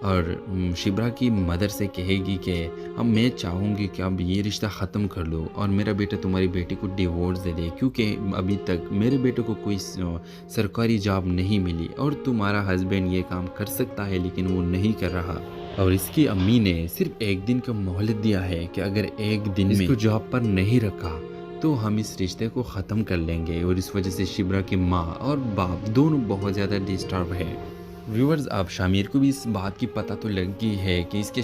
اور شبرا کی مدر سے کہے گی کہ اب میں چاہوں گی کہ اب یہ رشتہ ختم کر لو اور میرا بیٹا تمہاری بیٹی کو ڈیورس دے دے، کیونکہ ابھی تک میرے بیٹے کو کوئی سرکاری جاب نہیں ملی اور تمہارا ہسبینڈ یہ کام کر سکتا ہے لیکن وہ نہیں کر رہا۔ اور اس کی امی نے صرف ایک دن کا مہلت دیا ہے کہ اگر ایک دن میں اس کو جاب پر نہیں رکھا تو ہم اس رشتے کو ختم کر لیں گے، اور اس وجہ سے شبرا کی ماں اور باپ دونوں بہت زیادہ ڈسٹرب ہے۔ ویورز، اب شامیر کو بھی اس بات کی پتہ تو لگ گئی ہے کہ اس کے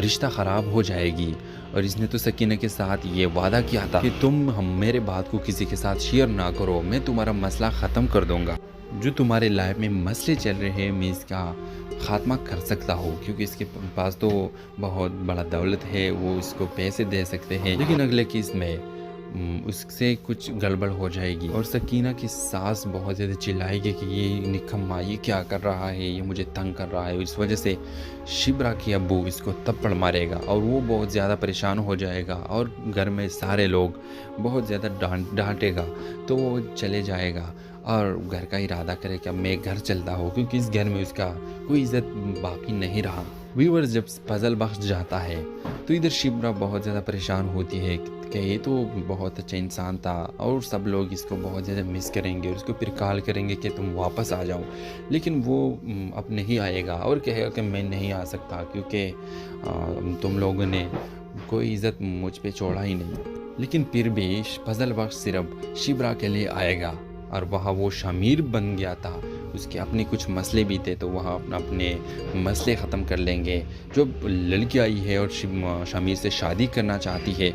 رشتہ خراب ہو جائے گی، اور اس نے تو سکینہ کے ساتھ یہ وعدہ کیا تھا کہ تم میرے بات کو کسی کے ساتھ شیئر نہ کرو، میں تمہارا مسئلہ ختم کر دوں گا۔ جو تمہارے لائف میں مسئلے چل رہے ہیں میں اس کا خاتمہ کر سکتا ہوں، کیونکہ اس کے پاس تو بہت بڑا دولت ہے، وہ اس کو پیسے دے سکتے ہیں، لیکن اگلے کیس میں اس سے کچھ گڑبڑ ہو جائے گی۔ اور سکینہ کی ساس بہت زیادہ چلائے گی کہ یہ نکما یہ کیا کر رہا ہے، یہ مجھے تنگ کر رہا ہے، اس وجہ سے شبرا کی ابو اس کو تپڑ مارے گا اور وہ بہت زیادہ پریشان ہو جائے گا، اور گھر میں سارے لوگ بہت زیادہ ڈانٹے گا، تو وہ چلے جائے گا اور گھر کا ارادہ کرے کہ اب میں گھر چلتا ہوں، کیونکہ اس گھر میں اس کا کوئی عزت باقی نہیں رہا۔ ویورز، جب فضل بخش جاتا ہے تو ادھر شبرا بہت زیادہ پریشان ہوتی ہے کہ یہ تو بہت اچھا انسان تھا اور سب لوگ اس کو بہت زیادہ مس کریں گے اور اس کو پھر کال کریں گے کہ تم واپس آ جاؤ، لیکن وہ اب نہیں آئے گا اور کہے گا کہ میں نہیں آ سکتا کیونکہ تم لوگوں نے کوئی عزت مجھ پہ چھوڑا ہی نہیں۔ لیکن پھر بھی فضل بخش صرف شبرا کے لیے آئے گا، اور وہاں وہ شامیر بن گیا تھا، اس کے اپنے کچھ مسئلے بھی تھے تو وہاں اپنے مسئلے ختم کر لیں گے۔ جو لڑکی آئی ہے اور شامیر سے شادی کرنا چاہتی ہے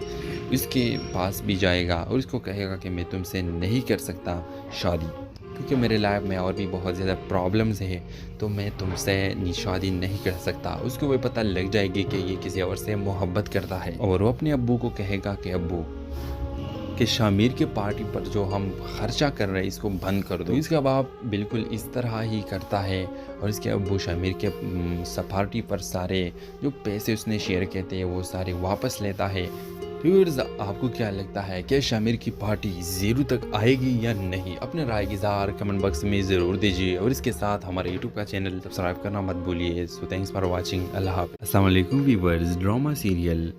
اس کے پاس بھی جائے گا اور اس کو کہے گا کہ میں تم سے نہیں کر سکتا شادی، کیونکہ میرے لائف میں اور بھی بہت زیادہ پرابلمز ہے تو میں تم سے شادی نہیں کر سکتا۔ اس کو وہ پتہ لگ جائے گی کہ یہ کسی اور سے محبت کرتا ہے، اور وہ اپنے ابو کو کہے گا کہ ابو کہ شامیر کے پارٹی پر جو ہم خرچہ کر رہے ہیں اس کو بند کر دو۔ اس کا باپ بالکل اس طرح ہی کرتا ہے، اور اس کے ابو شامیر کے پارٹی پر سارے جو پیسے اس نے شیئر کیے تھے وہ سارے واپس لیتا ہے۔ ویورز، آپ کو کیا لگتا ہے کہ شامیر کی پارٹی زیرو تک آئے گی یا نہیں؟ اپنے رائے کی اظہار کمنٹ باکس میں ضرور دیجیے، اور اس کے ساتھ ہمارے یوٹیوب کا چینل سبسکرائب کرنا مت بھولیے۔ سو تھینکس فار واچنگ، اللہ حافظ۔ السلام علیکم ویورز، ڈرامہ سیریل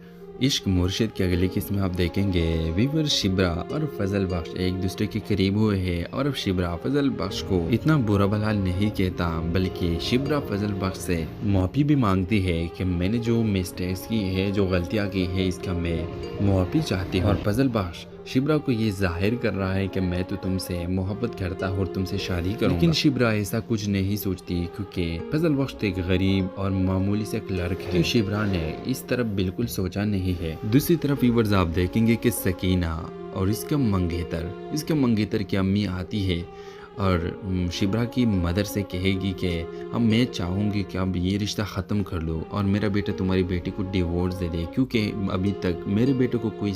عشق مرشد کے اگلی قسط میں آپ دیکھیں گے ویور شبرا اور فضل بخش ایک دوسرے کے قریب ہوئے ہیں، اور اب شبرا فضل بخش کو اتنا برا بھلا نہیں کہتا، بلکہ شبرا فضل بخش سے معافی بھی مانگتی ہے کہ میں نے جو مسٹیکس کی ہے، جو غلطیاں کی ہے، اس کا میں معافی چاہتی ہوں۔ اور فضل بخش شبرا کو یہ ظاہر کر رہا ہے کہ میں تو تم سے محبت کرتا ہوں اور تم سے شادی کروں گا، لیکن شبرا ایسا کچھ نہیں سوچتی، کیونکہ فضل بخش ایک غریب اور معمولی سے کلرک ہے۔ شبرا نے اس طرف بالکل سوچا نہیں ہے۔ دوسری طرف ویورز، آپ دیکھیں گے کہ سکینہ اور اس کا منگیتر کی امی آتی ہے اور شبرا کی مدر سے کہے گی کہ اب میں چاہوں گی کہ اب یہ رشتہ ختم کر لو اور میرا بیٹا تمہاری بیٹی کو ڈیورس دے دے، کیونکہ ابھی تک میرے بیٹے کو کوئی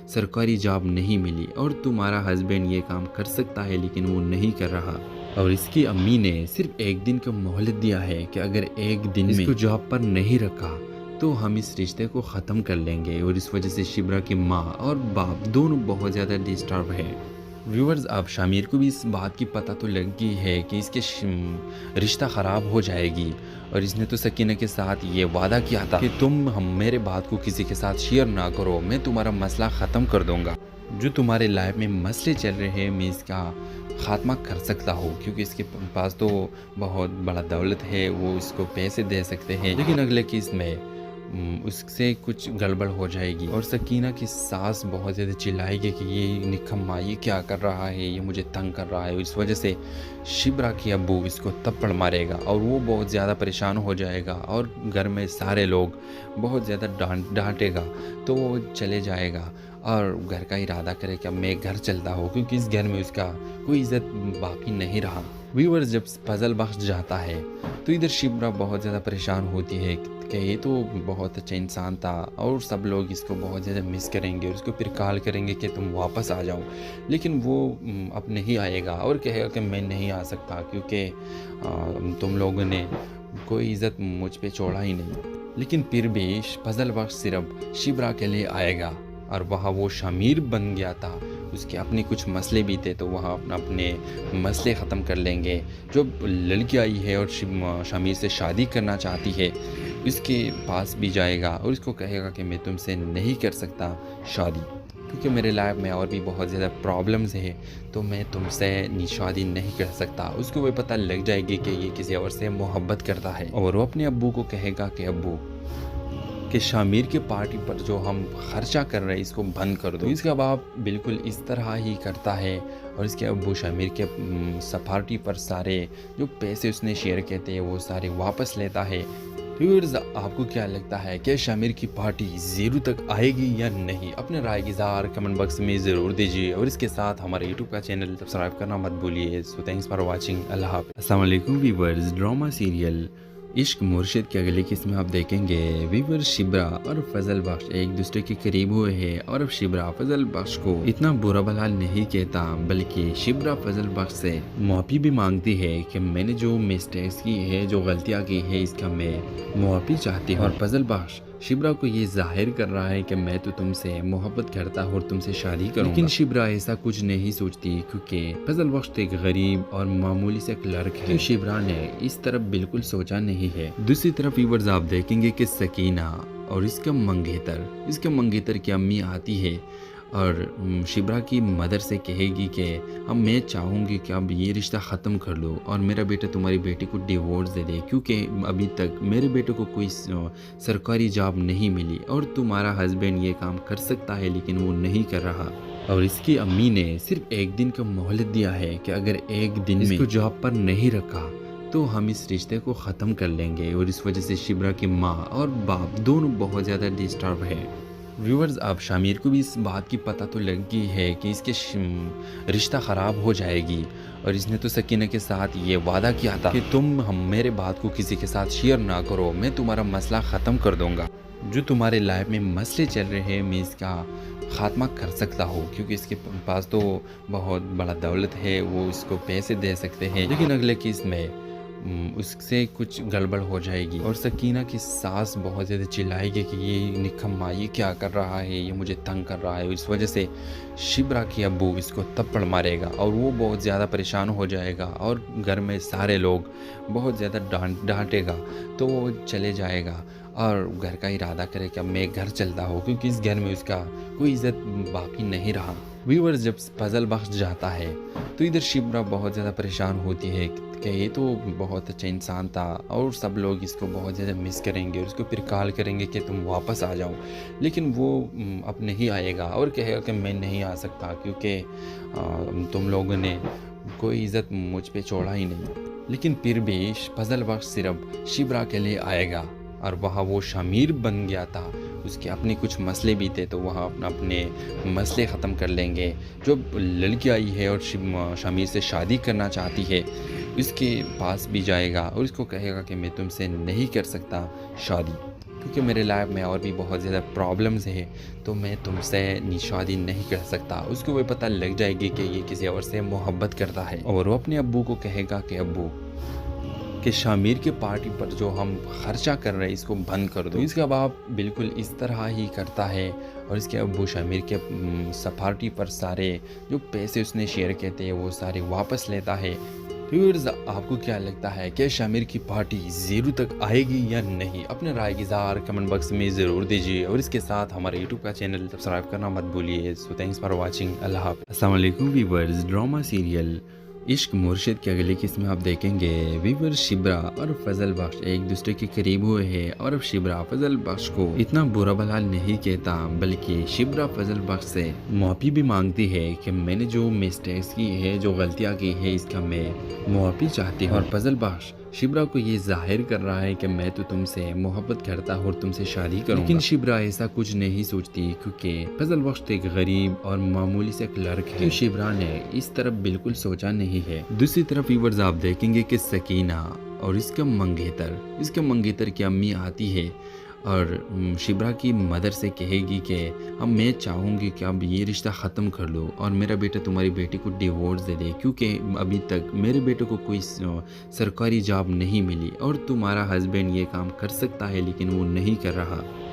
سرکاری جاب نہیں ملی اور تمہارا ہسبینڈ یہ کام کر سکتا ہے لیکن وہ نہیں کر رہا۔ اور اس کی امی نے صرف ایک دن کا مہلت دیا ہے کہ اگر ایک دن میں اس کو جاب پر نہیں رکھا تو ہم اس رشتے کو ختم کر لیں گے، اور اس وجہ سے شبرا کی ماں اور باپ دونوں بہت زیادہ ڈسٹرب ہے۔ ویورز، اب شامیر کو بھی اس بات کی پتہ تو لگ گئی ہے کہ اس کے رشتہ خراب ہو جائے گی، اور اس نے تو سکینہ کے ساتھ یہ وعدہ کیا تھا کہ تم میرے بات کو کسی کے ساتھ شیئر نہ کرو، میں تمہارا مسئلہ ختم کر دوں گا۔ جو تمہارے لائف میں مسئلے چل رہے ہیں میں اس کا خاتمہ کر سکتا ہوں، کیونکہ اس کے پاس تو بہت بڑا دولت ہے، وہ اس کو پیسے دے سکتے ہیں، لیکن اگلے کیس میں اس سے کچھ گڑبڑ ہو جائے گی، اور سکینہ کی ساس بہت زیادہ چلائے گی کہ یہ نکما یہ کیا کر رہا ہے، یہ مجھے تنگ کر رہا ہے، اس وجہ سے شبرا کی ابو اس کو تپڑ مارے گا اور وہ بہت زیادہ پریشان ہو جائے گا، اور گھر میں سارے لوگ بہت زیادہ ڈانٹے گا، تو وہ چلے جائے گا اور گھر کا ارادہ کرے کہ اب میں گھر چلتا ہوں، کیونکہ اس گھر میں اس کا کوئی عزت باقی نہیں رہا۔ ویورز، جب فضل بخش جاتا ہے تو ادھر شبرا بہت زیادہ پریشان ہوتی ہے کہ یہ تو بہت اچھا انسان تھا اور سب لوگ اس کو بہت زیادہ مس کریں گے اور اس کو پھر کال کریں گے کہ تم واپس آ جاؤ، لیکن وہ اب نہیں آئے گا اور کہے گا کہ میں نہیں آ سکتا کیونکہ تم لوگوں نے کوئی عزت مجھ پہ چھوڑا ہی نہیں۔ لیکن پھر بھی فضل بخش صرف شبرا کے لیے آئے گا، اور وہاں وہ شامیر بن گیا تھا، اس کے اپنے کچھ مسئلے بھی تھے تو وہاں اپنے مسئلے ختم کر لیں گے. جو لڑکی آئی ہے اور شمیر سے شادی کرنا چاہتی ہے اس کے پاس بھی جائے گا اور اس کو کہے گا کہ میں تم سے نہیں کر سکتا شادی کیونکہ میرے لائف میں اور بھی بہت زیادہ پرابلمز ہے تو میں تم سے شادی نہیں کر سکتا. اس کو وہ پتہ لگ جائے گی کہ یہ کسی اور سے محبت کرتا ہے اور وہ اپنے ابو کو کہے گا کہ ابو کہ شامیر کے پارٹی پر جو ہم خرچہ کر رہے ہیں اس کو بند کر دو. اس کا باپ بالکل اس طرح ہی کرتا ہے اور اس کے ابو شامیر کے پارٹی پر سارے جو پیسے اس نے شیئر کیے تھے وہ سارے واپس لیتا ہے. ویورز آپ کو کیا لگتا ہے کہ شامیر کی پارٹی زیرو تک آئے گی یا نہیں؟ اپنے رائے کی اظہار کمنٹ باکس میں ضرور دیجیے اور اس کے ساتھ ہمارے یوٹیوب کا چینل سبسکرائب کرنا مت بھولیے. سو تھینکس فار واچنگ. اللہ حافظ. السلام علیکم ویورز. ڈرامہ سیریل عشق مرشد کی اگلی قسط میں آپ دیکھیں گے ویور شبرا اور فضل بخش ایک دوسرے کے قریب ہوئے ہیں اور اب شبرا فضل بخش کو اتنا برا بھلا نہیں کہتا بلکہ شبرا فضل بخش سے معافی بھی مانگتی ہے کہ میں نے جو مسٹیکس کی ہے جو غلطیاں کی ہے اس کا میں معافی چاہتی ہوں. اور فضل بخش شبرا کو یہ ظاہر کر رہا ہے کہ میں تو تم سے محبت کرتا ہوں اور تم سے شادی کروں. لیکن شبرا ایسا کچھ نہیں سوچتی کیونکہ فضل بخش ایک غریب اور معمولی سے کلرک ہے. شبرا نے اس طرف بالکل سوچا نہیں ہے. دوسری طرف ویورز آپ دیکھیں گے کہ سکینہ اور اس کا منگیتر کی امی آتی ہے اور شبرا کی مدر سے کہے گی کہ اب میں چاہوں گی کہ اب یہ رشتہ ختم کر لو اور میرا بیٹا تمہاری بیٹی کو ڈیورس دے دے کیونکہ ابھی تک میرے بیٹے کو کوئی سرکاری جاب نہیں ملی اور تمہارا ہسبینڈ یہ کام کر سکتا ہے لیکن وہ نہیں کر رہا. اور اس کی امی نے صرف ایک دن کا مہلت دیا ہے کہ اگر ایک دن میں اس کو جاب پر نہیں رکھا تو ہم اس رشتے کو ختم کر لیں گے. اور اس وجہ سے شبرا کی ماں اور باپ دونوں بہت زیادہ ڈسٹرب ہے. ویورز اب شامیر کو بھی اس بات کی پتہ تو لگ گئی ہے کہ اس کے رشتہ خراب ہو جائے گی اور اس نے تو سکینہ کے ساتھ یہ وعدہ کیا تھا کہ تم میرے بات کو کسی کے ساتھ شیئر نہ کرو, میں تمہارا مسئلہ ختم کر دوں گا. جو تمہارے لائف میں مسئلے چل رہے ہیں میں اس کا خاتمہ کر سکتا ہوں کیونکہ اس کے پاس تو بہت بڑا دولت ہے, وہ اس کو پیسے دے سکتے ہیں. لیکن اگلے کیس میں اس سے کچھ گڑبڑ ہو جائے گی اور سکینہ کی ساس بہت زیادہ چلائے گی کہ یہ نکما یہ کیا کر رہا ہے, یہ مجھے تنگ کر رہا ہے. اس وجہ سے شبرا کی ابو اس کو تپڑ مارے گا اور وہ بہت زیادہ پریشان ہو جائے گا اور گھر میں سارے لوگ بہت زیادہ ڈانٹے گا تو وہ چلے جائے گا اور گھر کا ارادہ کرے کہ اب میں گھر چلتا ہوں کیونکہ اس گھر میں اس کا کوئی عزت باقی نہیں رہا. ویورز جب فضل بخش جاتا ہے تو ادھر شبرا بہت زیادہ پریشان ہوتی ہے کہ یہ تو بہت اچھا انسان تھا اور سب لوگ اس کو بہت زیادہ مس کریں گے اور اس کو پھر کال کریں گے کہ تم واپس آ جاؤ. لیکن وہ اب نہیں آئے گا اور کہے گا کہ میں نہیں آ سکتا کیونکہ تم لوگوں نے کوئی عزت مجھ پہ چھوڑا ہی نہیں. لیکن پھر بھی فضل بخش صرف شبرا کے لیے آئے گا اور وہاں وہ شامیر بن گیا تھا, اس کے اپنے کچھ مسئلے بھی تھے تو وہاں اپنے مسئلے ختم کر لیں گے. جو لڑکی آئی ہے اور شامیر سے شادی کرنا چاہتی ہے اس کے پاس بھی جائے گا اور اس کو کہے گا کہ میں تم سے نہیں کر سکتا شادی کیونکہ میرے لائف میں اور بھی بہت زیادہ پرابلمز ہے تو میں تم سے شادی نہیں کر سکتا. اس کو وہ پتہ لگ جائے گی کہ یہ کسی اور سے محبت کرتا ہے اور وہ اپنے ابو کو کہے گا کہ ابو کہ شامیر کے پارٹی پر جو ہم خرچہ کر رہے ہیں اس کو بند کر دو. اس کا باپ بالکل اس طرح ہی کرتا ہے اور اس کے ابو شامیر کے پارٹی پر سارے جو پیسے اس نے شیئر کیے تھے وہ سارے واپس لیتا ہے. ویورز آپ کو کیا لگتا ہے کہ شامیر کی پارٹی زیرو تک آئے گی یا نہیں؟ اپنے رائے کی اظہار کمنٹ باکس میں ضرور دیجیے اور اس کے ساتھ ہمارے یوٹیوب کا چینل سبسکرائب کرنا مت بھولیے. سو تھینکس فار واچنگ. اللہ حافظ. السلام علیکم ویورز. ڈرامہ سیریل عشق مرشد کی اگلی قسط میں آپ دیکھیں گے ویور شبرا اور فضل بخش ایک دوسرے کے قریب ہوئے ہیں اور اب شبرا فضل بخش کو اتنا برا بھلا نہیں کہتا بلکہ شبرا فضل بخش سے معافی بھی مانگتی ہے کہ میں نے جو مسٹیکس کی ہے جو غلطیاں کی ہے اس کا میں معافی چاہتی ہوں. اور فضل بخش شبرا کو یہ ظاہر کر رہا ہے کہ میں تو تم سے محبت کرتا ہوں اور تم سے شادی کروں گا. لیکن شبرا ایسا کچھ نہیں سوچتی کیونکہ فضل بخش ایک غریب اور معمولی سے کلرک ہے. شبرا نے اس طرف بالکل سوچا نہیں ہے. دوسری طرف ویورز آپ دیکھیں گے کہ سکینہ اور اس کا منگیتر کی امی آتی ہے اور شبرا کی مدر سے کہے گی کہ اب میں چاہوں گی کہ اب یہ رشتہ ختم کر لو اور میرا بیٹا تمہاری بیٹی کو ڈیورس دے دے کیونکہ ابھی تک میرے بیٹے کو کوئی سرکاری جاب نہیں ملی اور تمہارا ہسبینڈ یہ کام کر سکتا ہے لیکن وہ نہیں کر رہا.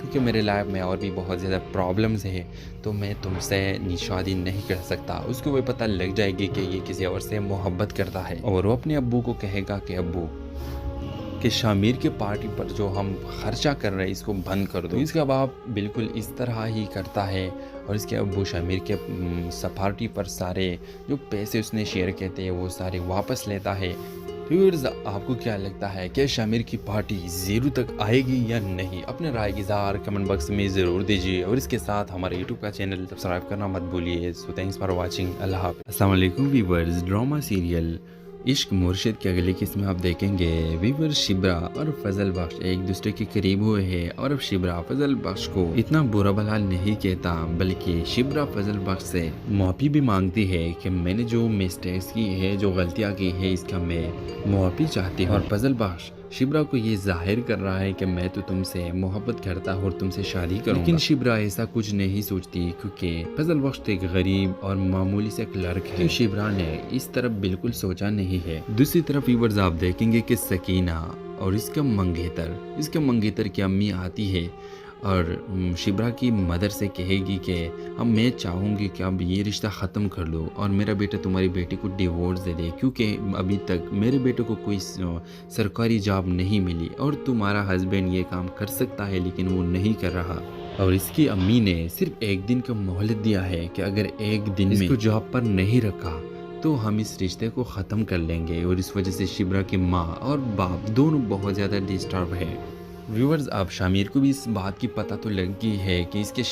کیونکہ میرے لائف میں اور بھی بہت زیادہ پرابلمز ہے تو میں تم سے شادی نہیں کر سکتا۔ اس کو وہ پتہ لگ جائے گی کہ یہ کسی اور سے محبت کرتا ہے، اور وہ اپنے ابو کو کہے گا کہ ابو کہ شامیر کے پارٹی پر جو ہم خرچہ کر رہے ہیں اس کو بند کر دو۔ اس کا باپ بالکل اس طرح ہی کرتا ہے، اور اس کے ابو شامیر کے پارٹی پر سارے جو پیسے اس نے شیئر کیے تھے وہ سارے واپس لیتا ہے۔ ویورز، آپ کو کیا لگتا ہے کہ شامیر کی پارٹی زیرو تک آئے گی یا نہیں؟ اپنے رائے کی اظہار کمنٹ باکس میں ضرور دیجیے، اور اس کے ساتھ ہمارے یوٹیوب کا چینل سبسکرائب کرنا مت بھولیے۔ سو تھینکس فار واچنگ۔ اللہ حافظ۔ السلام علیکم ویورز، ڈرامہ سیریل عشق مرشد کے اگلے قسط میں آپ دیکھیں گے ویور شبرا اور فضل بخش ایک دوسرے کے قریب ہوئے ہیں، اور اب شبرا فضل بخش کو اتنا برا بھلا نہیں کہتا، بلکہ شبرا فضل بخش سے معافی بھی مانگتی ہے کہ میں نے جو مسٹیکس کی ہے، جو غلطیاں کی ہے، اس کا میں معافی چاہتی ہوں۔ اور فضل بخش شبرا کو یہ ظاہر کر رہا ہے کہ میں تو تم سے محبت کرتا ہوں اور تم سے شادی کروں گا، لیکن شبرا ایسا کچھ نہیں سوچتی، کیونکہ فضل بخش ایک غریب اور معمولی سے کلرک ہے۔ شبرا نے اس طرف بالکل سوچا نہیں ہے۔ دوسری طرف ویورز آپ دیکھیں گے کہ سکینہ اور اس کا منگیتر کی امی آتی ہے اور شبرا کی مدر سے کہے گی کہ اب میں چاہوں گی کہ اب یہ رشتہ ختم کر دو، اور میرا بیٹا تمہاری بیٹی کو ڈیورس دے دے، کیونکہ ابھی تک میرے بیٹے کو کوئی سرکاری جاب نہیں ملی، اور تمہارا ہسبینڈ یہ کام کر سکتا ہے لیکن وہ نہیں کر رہا۔ اور اس کی امی نے صرف ایک دن کا مہلت دیا ہے کہ اگر ایک دن میں اس کو جاب پر نہیں رکھا تو ہم اس رشتے کو ختم کر لیں گے، اور اس وجہ سے شبرا کی ماں اور باپ دونوں بہت زیادہ ڈسٹرب ہے۔ ویورز، اب شامیر کو بھی اس بات کی پتہ تو لگ گئی ہے کہ اس کے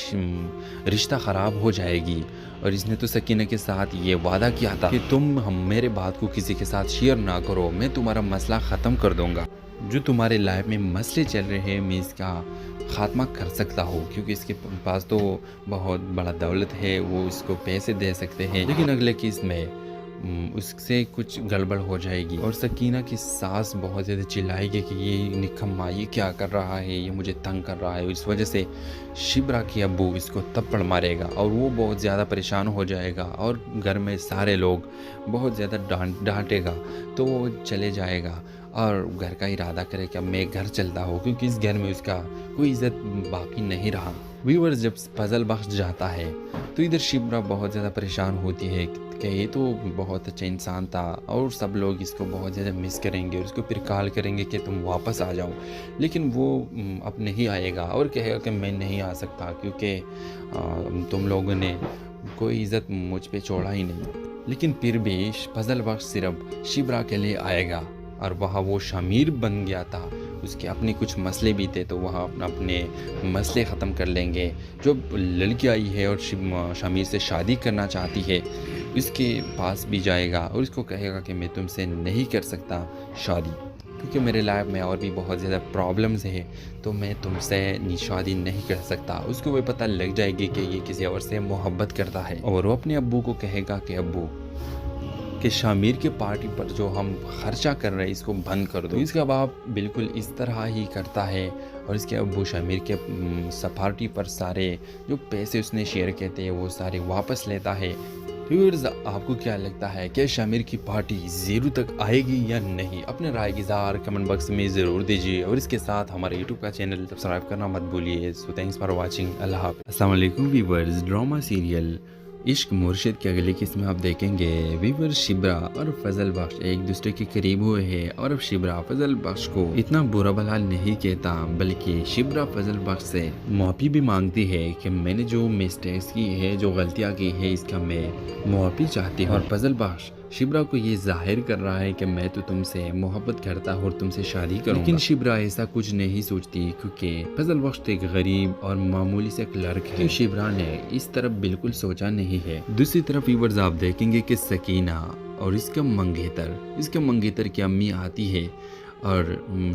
رشتہ خراب ہو جائے گی، اور اس نے تو سکینہ کے ساتھ یہ وعدہ کیا تھا کہ تم میرے بات کو کسی کے ساتھ شیئر نہ کرو، میں تمہارا مسئلہ ختم کر دوں گا۔ جو تمہارے لائف میں مسئلے چل رہے ہیں میں اس کا خاتمہ کر سکتا ہوں، کیونکہ اس کے پاس تو بہت بڑا دولت ہے، وہ اس کو پیسے دے سکتے ہیں، لیکن اگلے کیس میں اس سے کچھ گڑبڑ ہو جائے گی۔ اور سکینہ کی ساس بہت زیادہ چلائے گی کہ یہ نکما یہ کیا کر رہا ہے، یہ مجھے تنگ کر رہا ہے، اس وجہ سے شبرا کی ابو اس کو تپڑ مارے گا، اور وہ بہت زیادہ پریشان ہو جائے گا، اور گھر میں سارے لوگ بہت زیادہ ڈانٹے گا، تو وہ چلے جائے گا اور گھر کا ارادہ کرے کہ اب میں گھر چلتا ہوں، کیونکہ اس گھر میں اس کا کوئی عزت باقی نہیں رہا۔ ویورز، جب فضل بخش جاتا ہے تو ادھر شبرا بہت زیادہ پریشان ہوتی ہے کہ یہ تو بہت اچھا انسان تھا، اور سب لوگ اس کو بہت زیادہ مس کریں گے، اور اس کو پھر کال کریں گے کہ تم واپس آ جاؤ، لیکن وہ اب نہیں آئے گا، اور کہے گا کہ میں نہیں آ سکتا کیونکہ تم لوگوں نے کوئی عزت مجھ پہ چھوڑا ہی نہیں۔ لیکن پھر بھی فضل بخش صرف شبرا کے لیے آئے گا، اور وہاں وہ شامیر بن گیا تھا، اس کے اپنے کچھ مسئلے بھی تھے تو وہاں اپنے مسئلے ختم کر لیں گے۔ جو لڑکی آئی ہے اور شامیر سے شادی کرنا چاہتی ہے اس کے پاس بھی جائے گا، اور اس کو کہے گا کہ میں تم سے نہیں کر سکتا شادی، کیونکہ میرے لائف میں اور بھی بہت زیادہ پرابلمز ہے تو میں تم سے شادی نہیں کر سکتا۔ اس کو وہ پتہ لگ جائے گی کہ یہ کسی اور سے محبت کرتا ہے، اور وہ اپنے ابو کو کہے گا کہ ابو کہ شامیر کے پارٹی پر جو ہم خرچہ کر رہے ہیں اس کو بند کر دو۔ اس کا باپ بالکل اس طرح ہی کرتا ہے، اور اس کے ابو شامیر کے پارٹی پر سارے جو پیسے اس نے شیئر کیے تھے وہ سارے واپس لیتا ہے۔ ویورز، آپ کو کیا لگتا ہے کہ شامیر کی پارٹی زیرو تک آئے گی یا نہیں؟ اپنے رائے کی اظہار کمنٹ باکس میں ضرور دیجیے، اور اس کے ساتھ ہمارے یوٹیوب کا چینل سبسکرائب کرنا مت بھولیے۔ سو تھینکس فار واچنگ۔ اللہ حافظ۔ السلام علیکم ویورز، ڈرامہ سیریل عشق مرشد کے اگلے قسط میں آپ دیکھیں گے ویور شبرا اور فضل بخش ایک دوسرے کے قریب ہوئے ہیں، اور اب شبرا فضل بخش کو اتنا برا بھلا نہیں کہتا، بلکہ شبرا فضل بخش سے معافی بھی مانگتی ہے کہ میں نے جو مسٹیکس کی ہے، جو غلطیاں کی ہے، اس کا میں معافی چاہتی ہوں۔ اور فضل بخش شبرا کو یہ ظاہر کر رہا ہے کہ میں تو تم سے محبت کرتا ہوں اور تم سے شادی کروں گا، لیکن شبرا ایسا کچھ نہیں سوچتی، کیونکہ فضل بخش ایک غریب اور معمولی سے کلرک ہے۔ شبرا نے اس طرف بالکل سوچا نہیں ہے۔ دوسری طرف ویورز آپ دیکھیں گے کہ سکینہ اور اس کا منگیتر کی امی آتی ہے اور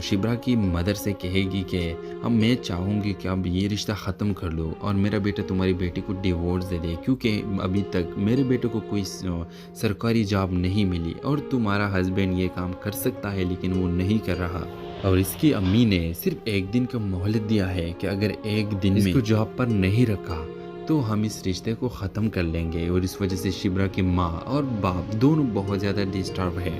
شبرا کی مدر سے کہے گی کہ اب میں چاہوں گی کہ اب یہ رشتہ ختم کر دو، اور میرا بیٹا تمہاری بیٹی کو ڈیورس دے دے، کیونکہ ابھی تک میرے بیٹے کو کوئی سرکاری جاب نہیں ملی، اور تمہارا ہسبینڈ یہ کام کر سکتا ہے لیکن وہ نہیں کر رہا۔ اور اس کی امی نے صرف ایک دن کا مہلت دیا ہے کہ اگر ایک دن میں اس کو جاب پر نہیں رکھا تو ہم اس رشتے کو ختم کر لیں گے، اور اس وجہ سے شبرا کی ماں اور باپ دونوں بہت زیادہ ڈسٹرب ہے۔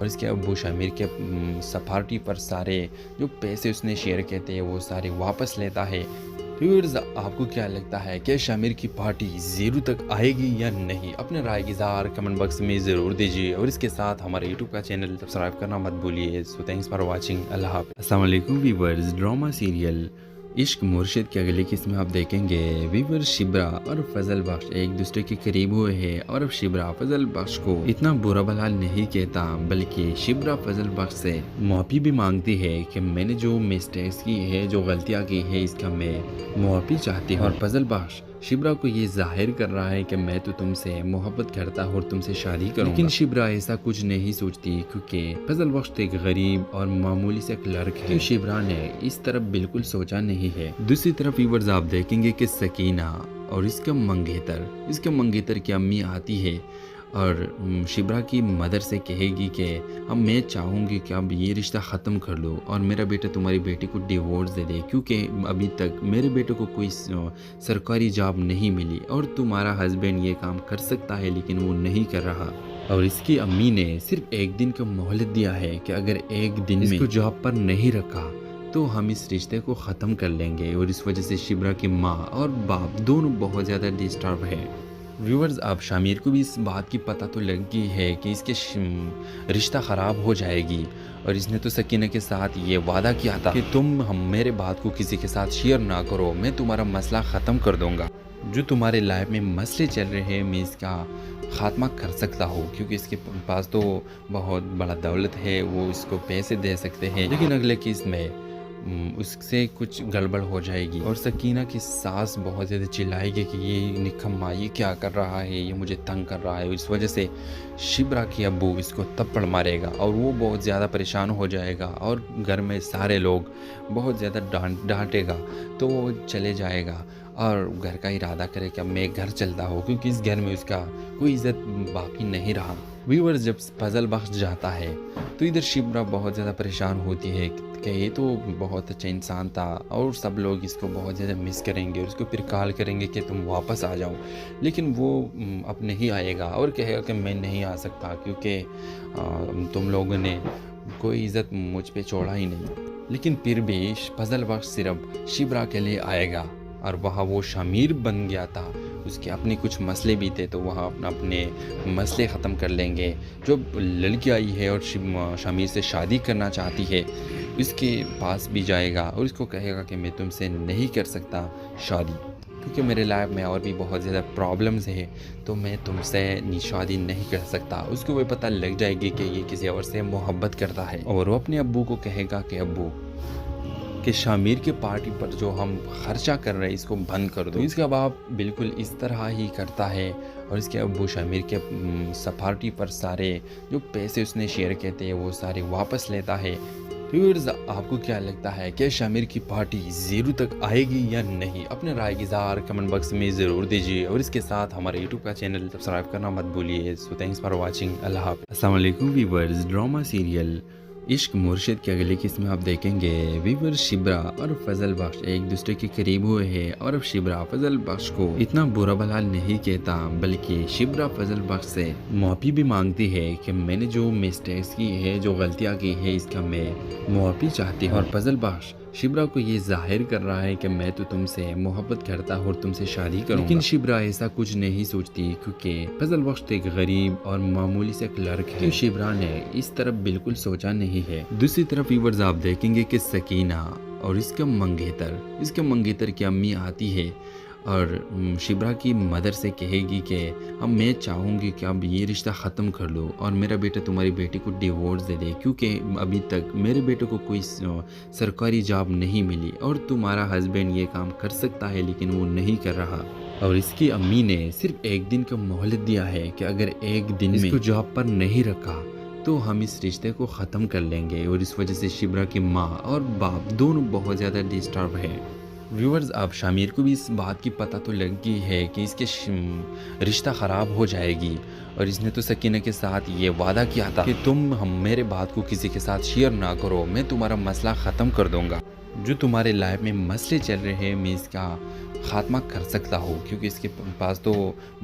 اور اس کے ابو شامر کے سفارٹی پر سارے جو پیسے اس نے شیئر کیے تھے وہ سارے واپس لیتا ہے۔ ویورز، آپ کو کیا لگتا ہے کہ شامر کی پارٹی زیرو تک آئے گی یا نہیں؟ اپنے رائے کی اظہار کمنٹ باکس میں ضرور دیجیے، اور اس کے ساتھ ہمارے یوٹیوب کا چینل سبسکرائب کرنا مت بھولیے۔ سو تھینکس فار واچنگ، اللہ حافظ۔ السلام علیکم ویورز، ڈرامہ سیریل عشق مرشد کے اگلے قسم میں آپ دیکھیں گے ویور شبرا اور فضل بخش ایک دوسرے کے قریب ہوئے ہیں، اور اب شبرا فضل بخش کو اتنا برا بھلا نہیں کہتا، بلکہ شبرا فضل بخش سے معافی بھی مانگتی ہے کہ میں نے جو مسٹیکس کی ہے، جو غلطیاں کی ہے، اس کا میں معافی چاہتی ہوں۔ اور فضل بخش شبرا کو یہ ظاہر کر رہا ہے کہ میں تو تم سے محبت کرتا ہوں اور تم سے شادی کروں، لیکن شبرا ایسا کچھ نہیں سوچتی، کیونکہ فضل بخش ایک غریب اور معمولی سے کلرک ہے۔ شبرا نے اس طرف بالکل سوچا نہیں ہے۔ دوسری طرف ویورز آپ دیکھیں گے کہ سکینہ اور اس کا منگیتر کی امی آتی ہے اور شبرا کی مدر سے کہے گی کہ اب میں چاہوں گی کہ اب یہ رشتہ ختم کر لو اور میرا بیٹا تمہاری بیٹی کو ڈیورس دے دے، کیونکہ ابھی تک میرے بیٹے کو کوئی سرکاری جاب نہیں ملی اور تمہارا ہسبینڈ یہ کام کر سکتا ہے لیکن وہ نہیں کر رہا۔ اور اس کی امی نے صرف ایک دن کا مہلت دیا ہے کہ اگر ایک دن میں اس کو جاب پر نہیں رکھا تو ہم اس رشتے کو ختم کر لیں گے، اور اس وجہ سے شبرا کی ماں اور باپ دونوں بہت زیادہ ڈسٹرب ہے۔ ویورز، اب شامر کو بھی اس بات کی پتہ تو لگ گئی ہے کہ اس کے رشتہ خراب ہو جائے گی، اور اس نے تو سکینہ کے ساتھ یہ وعدہ کیا تھا کہ تم میرے بات کو کسی کے ساتھ شیئر نہ کرو، میں تمہارا مسئلہ ختم کر دوں گا، جو تمہارے لائف میں مسئلے چل رہے ہیں میں اس کا خاتمہ کر سکتا ہوں، کیونکہ اس کے پاس تو بہت بڑا دولت ہے، وہ اس کو پیسے دے سکتے ہیں، لیکن اگلے کیس میں اس سے کچھ گڑبڑ ہو جائے گی۔ اور سکینہ کی ساس بہت زیادہ چلائے گی کہ یہ نکما یہ کیا کر رہا ہے، یہ مجھے تنگ کر رہا ہے، اس وجہ سے شبرا کی ابو اس کو تپڑ مارے گا اور وہ بہت زیادہ پریشان ہو جائے گا، اور گھر میں سارے لوگ بہت زیادہ ڈانٹے گا، تو وہ چلے جائے گا اور گھر کا ارادہ کرے کہ اب میں گھر چلتا ہوں، کیونکہ اس گھر میں اس کا کوئی عزت باقی نہیں رہا۔ ویورز، جب فضل بخش جاتا ہے تو ادھر شبرا بہت زیادہ پریشان ہوتی ہے کہ یہ تو بہت اچھا انسان تھا اور سب لوگ اس کو بہت زیادہ مس کریں گے، اور اس کو پھر کال کریں گے کہ تم واپس آ جاؤ، لیکن وہ اب نہیں آئے گا اور کہے گا کہ میں نہیں آ سکتا کیونکہ تم لوگوں نے کوئی عزت مجھ پہ چھوڑا ہی نہیں۔ لیکن پھر بھی فضل بخش صرف شبرا کے لیے آئے گا، اور وہاں وہ شامر بن گیا تھا، اس کے اپنے کچھ مسئلے بھی تھے تو وہاں اپنے مسئلے ختم کر لیں گے۔ جو لڑکی آئی ہے اور شامر سے شادی کرنا چاہتی ہے اس کے پاس بھی جائے گا اور اس کو کہے گا کہ میں تم سے نہیں کر سکتا شادی، کیونکہ میرے لائف میں اور بھی بہت زیادہ پرابلمز ہے، تو میں تم سے شادی نہیں کر سکتا۔ اس کو وہ پتہ لگ جائے گی کہ یہ کسی اور سے محبت کرتا ہے، اور وہ اپنے ابو کو کہے گا کہ ابو کہ شامر کی پارٹی پر جو ہم خرچہ کر رہے ہیں اس کو بند کر دو۔ اس کا باپ بالکل اس طرح ہی کرتا ہے، اور اس کے ابو شامر کے سفارٹی پر سارے جو پیسے اس نے شیئر کیے تھے وہ سارے واپس لیتا ہے۔ ویورز، آپ کو کیا لگتا ہے کہ شامر کی پارٹی زیرو تک آئے گی یا نہیں؟ اپنے رائے کی اظہار کمنٹ باکس میں ضرور دیجیے، اور اس کے ساتھ ہمارے یوٹیوب کا چینل سبسکرائب کرنا مت بھولیے۔ سو تھینکس فار واچنگ، اللہ حافظ۔ السلام علیکم ویورز، ڈرامہ سیریل عشق مرشد کے اگلے قسم میں آپ دیکھیں گے ویور شبرا اور فضل بخش ایک دوسرے کے قریب ہوئے ہیں، اور اب شبرا فضل بخش کو اتنا برا بھلا نہیں کہتا، بلکہ شبرا فضل بخش سے معافی بھی مانگتی ہے کہ میں نے جو مسٹیکس کی ہے، جو غلطیاں کی ہے، اس کا میں معافی چاہتی ہوں۔ اور فضل بخش شبرا کو یہ ظاہر کر رہا ہے کہ میں تو تم سے محبت کرتا ہوں اور تم سے شادی کروں گا، لیکن شبرا ایسا کچھ نہیں سوچتی، کیونکہ فضل بخش ایک غریب اور معمولی سے کلرک ہے۔ شبرا نے اس طرف بالکل سوچا نہیں ہے۔ دوسری طرف ویورز آپ دیکھیں گے کہ سکینہ اور اس کا منگیتر کی امی آتی ہے اور شبرا کی مدر سے کہے گی کہ اب میں چاہوں گی کہ اب یہ رشتہ ختم کر لو اور میرا بیٹا تمہاری بیٹی کو ڈیورس دے دے، کیونکہ ابھی تک میرے بیٹے کو کوئی سرکاری جاب نہیں ملی اور تمہارا ہسبینڈ یہ کام کر سکتا ہے لیکن وہ نہیں کر رہا۔ اور اس کی امی نے صرف ایک دن کا مہلت دیا ہے کہ اگر ایک دن میں اس کو جاب پر نہیں رکھا تو ہم اس رشتے کو ختم کر لیں گے، اور اس وجہ سے شبرا کی ماں اور باپ دونوں بہت زیادہ ڈسٹرب ہے۔ ویورز، اب شامر کو بھی اس بات کی پتہ تو لگ گئی ہے کہ اس کے رشتہ خراب ہو جائے گی، اور اس نے تو سکینہ کے ساتھ یہ وعدہ کیا تھا کہ تم میرے بات کو کسی کے ساتھ شیئر نہ کرو، میں تمہارا مسئلہ ختم کر دوں گا، جو تمہارے لائف میں مسئلے چل رہے ہیں میں اس کا خاتمہ کر سکتا ہوں، کیونکہ اس کے پاس تو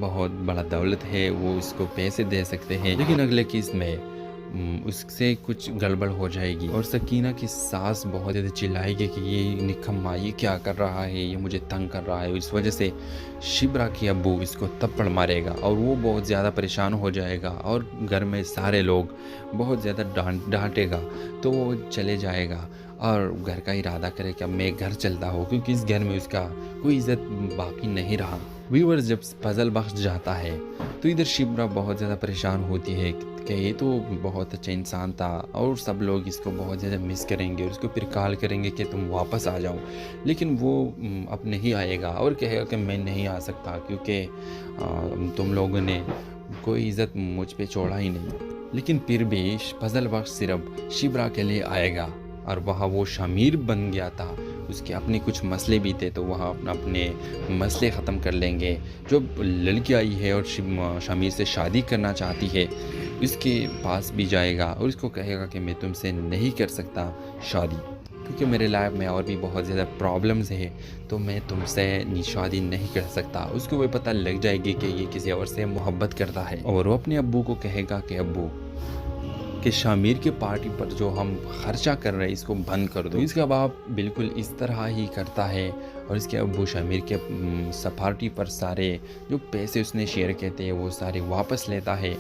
بہت بڑا دولت ہے، وہ اس کو پیسے دے سکتے ہیں، لیکن اگلے کیس میں اس سے کچھ گڑبڑ ہو جائے گی، اور سکینہ کی ساس بہت زیادہ چلائے گی کہ یہ نکما یہ کیا کر رہا ہے، یہ مجھے تنگ کر رہا ہے. اس وجہ سے شبرا کی ابو اس کو تپڑ مارے گا اور وہ بہت زیادہ پریشان ہو جائے گا، اور گھر میں سارے لوگ بہت زیادہ ڈانٹے گا. تو وہ چلے جائے گا اور گھر کا ارادہ کرے کہ اب میں گھر چلتا ہوں، کیونکہ اس گھر میں اس کا کوئی عزت باقی نہیں رہا. ویورز جب فضل بخش جاتا ہے تو ادھر شبرا بہت زیادہ پریشان ہوتی ہے کہ یہ تو بہت اچھا انسان تھا اور سب لوگ اس کو بہت زیادہ مس کریں گے اور اس کو پھر کال کریں گے کہ تم واپس آ جاؤ. لیکن وہ اب نہیں آئے گا اور کہے گا کہ میں نہیں آ سکتا کیونکہ تم لوگوں نے کوئی عزت مجھ پہ چھوڑا ہی نہیں. لیکن پھر بھی فضل بخش صرف شبرا کے لیے آئے گا، اور وہاں وہ شمیر بن گیا تھا، اس کے اپنے کچھ مسئلے بھی تھے تو وہاں اپنے مسئلے ختم کر لیں گے. جو لڑکی آئی ہے اور شمیر سے شادی کرنا چاہتی ہے اس کے پاس بھی جائے گا اور اس کو کہے گا کہ میں تم سے نہیں کر سکتا شادی، کیونکہ میرے لائف میں اور بھی بہت زیادہ پرابلمز ہے تو میں تم سے شادی نہیں کر سکتا. اس کو وہ پتہ لگ جائے گی کہ یہ کسی اور سے محبت کرتا ہے، اور وہ اپنے ابو کو کہے گا کہ ابو کہ شامیر کے پارٹی پر جو ہم خرچہ کر رہے ہیں اس کو بند کر دو. اس کا باپ بالکل اس طرح ہی کرتا ہے اور اس کے ابو شامیر کے پارٹی پر سارے جو پیسے اس نے شیئر کیے تھے وہ سارے واپس لیتا ہے.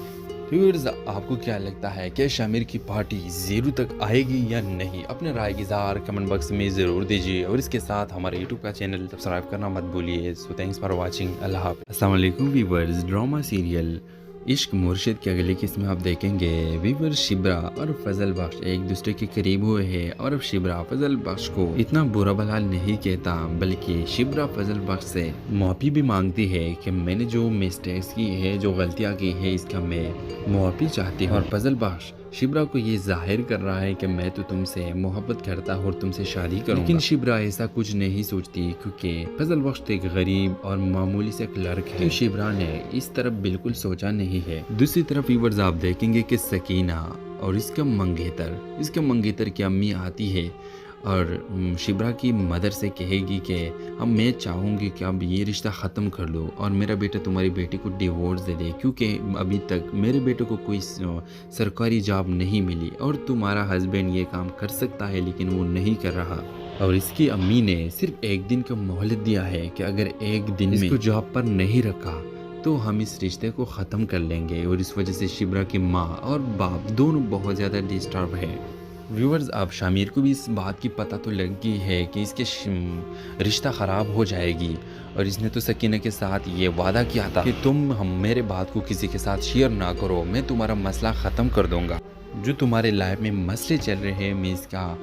ویورز آپ کو کیا لگتا ہے کہ شامیر کی پارٹی زیرو تک آئے گی یا نہیں؟ اپنے رائے کی اظہار کمنٹ باکس میں ضرور دیجیے، اور اس کے ساتھ ہمارے یوٹیوب کا چینل سبسکرائب کرنا مت بھولیے. سو تھینکس فار واچنگ. اللہ حافظ. السلام علیکم ویورز. ڈرامہ سیریل عشق مرشد کے اگلے قسط میں آپ دیکھیں گے ویور شبرا اور فضل بخش ایک دوسرے کے قریب ہوئے ہیں، اور اب شبرا فضل بخش کو اتنا برا بھلا نہیں کہتا بلکہ شبرا فضل بخش سے معافی بھی مانگتی ہے کہ میں نے جو مسٹیکس کی ہے، جو غلطیاں کی ہے، اس کا میں معافی چاہتی ہوں. اور فضل بخش شبرا کو یہ ظاہر کر رہا ہے کہ میں تو تم سے محبت کرتا ہوں اور تم سے شادی کروں گا. لیکن شبرا ایسا کچھ نہیں سوچتی کیونکہ فضل بخش ایک غریب اور معمولی سے کلرک ہے. شبرا نے اس طرف بالکل سوچا نہیں ہے. دوسری طرف ویورز آپ دیکھیں گے کہ سکینہ اور اس کا منگیتر کی امی آتی ہے اور شبرا کی مدر سے کہے گی کہ اب میں چاہوں گی کہ اب یہ رشتہ ختم کر دو اور میرا بیٹا تمہاری بیٹی کو ڈیورس دے دے، کیونکہ ابھی تک میرے بیٹے کو کوئی سرکاری جاب نہیں ملی اور تمہارا ہسبینڈ یہ کام کر سکتا ہے لیکن وہ نہیں کر رہا. اور اس کی امی نے صرف ایک دن کا مہلت دیا ہے کہ اگر ایک دن میں اس کو جاب پر نہیں رکھا تو ہم اس رشتے کو ختم کر لیں گے. اور اس وجہ سے شبرا کی ماں اور باپ دونوں بہت زیادہ ڈسٹرب ہے. ویورز اب شامیر کو بھی اس بات کی پتہ تو لگ گئی ہے کہ اس کے رشتہ خراب ہو جائے گی، اور اس نے تو سکینہ کے ساتھ یہ وعدہ کیا تھا کہ تم میرے بات کو کسی کے ساتھ شیئر نہ کرو، میں تمہارا مسئلہ ختم کر دوں گا. جو تمہارے لائف میں مسئلے چل رہے ہیں میں اس کا